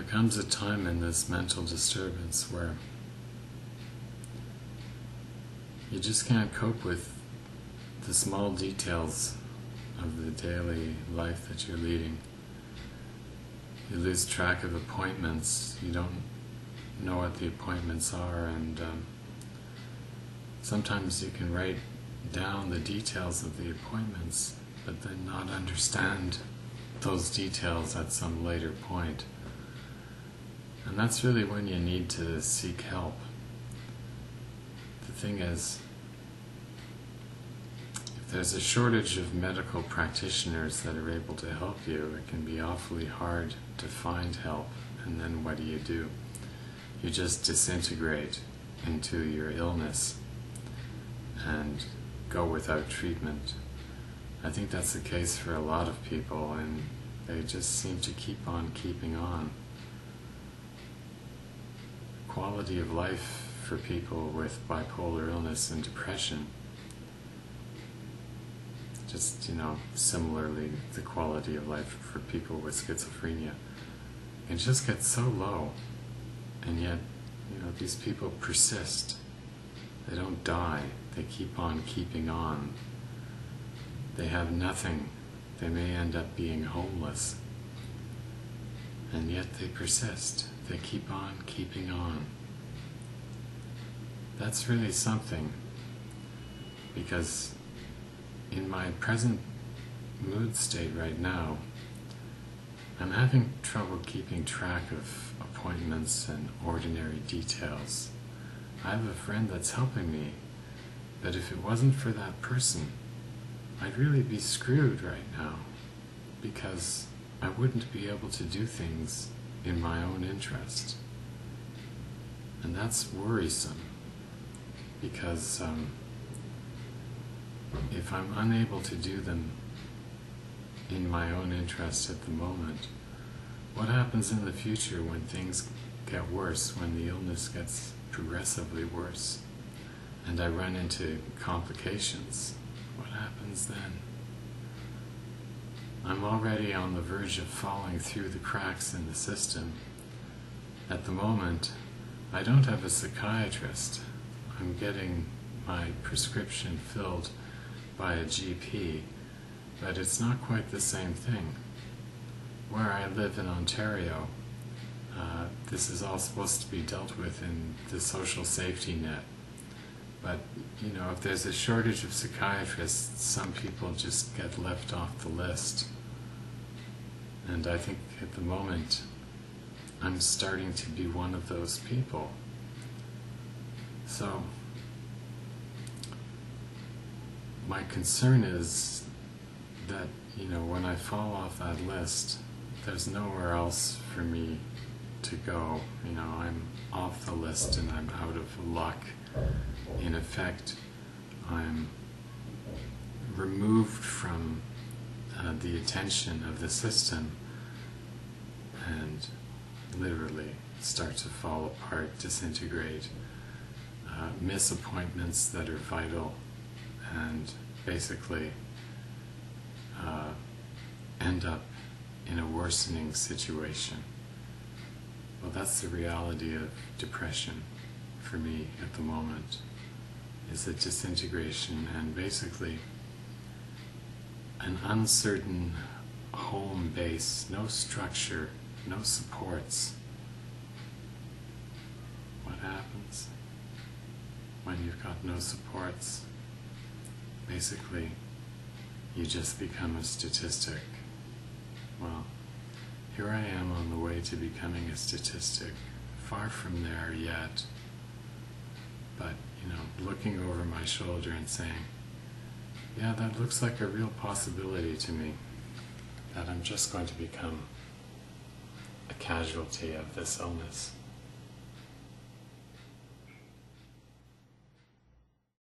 comes a time in this mental disturbance where you just can't cope with the small details of the daily life that you're leading. You lose track of appointments, you don't know what the appointments are, and sometimes you can write down the details of the appointments, but then not understand those details at some later point. And that's really when you need to seek help. The thing is, if there's a shortage of medical practitioners that are able to help you, it can be awfully hard to find help. And then what do? You just disintegrate into your illness and go without treatment. I think that's the case for a lot of people, and they just seem to keep on keeping on. Quality of life for people with bipolar illness and depression, just, similarly, the quality of life for people with schizophrenia, it just gets so low, and yet, these people persist. They don't die, they keep on keeping on. They have nothing. They may end up being homeless. And yet they persist. They keep on keeping on. That's really something, because in my present mood state right now, I'm having trouble keeping track of appointments and ordinary details. I have a friend that's helping me, but if it wasn't for that person, I'd really be screwed right now, because I wouldn't be able to do things in my own interest. And that's worrisome, because if I'm unable to do them in my own interest at the moment, what happens in the future when things get worse, when the illness gets progressively worse, and I run into complications? What happens then? I'm already on the verge of falling through the cracks in the system. At the moment, I don't have a psychiatrist. I'm getting my prescription filled by a GP, but it's not quite the same thing. Where I live in Ontario, this is all supposed to be dealt with in the social safety net. But, if there's a shortage of psychiatrists, some people just get left off the list. And I think at the moment, I'm starting to be one of those people. So, my concern is that, when I fall off that list, there's nowhere else for me to go. I'm off the list and I'm out of luck. In effect, I'm removed from the attention of the system and literally start to fall apart, disintegrate, miss appointments that are vital, and basically end up in a worsening situation. Well, that's the reality of depression for me at the moment, is a disintegration and basically an uncertain home base, no structure, no supports. What happens when you've got no supports? Basically, you just become a statistic. Well, here I am on the way to becoming a statistic, far from there yet, but, looking over my shoulder and saying, yeah, that looks like a real possibility to me, that I'm just going to become a casualty of this illness.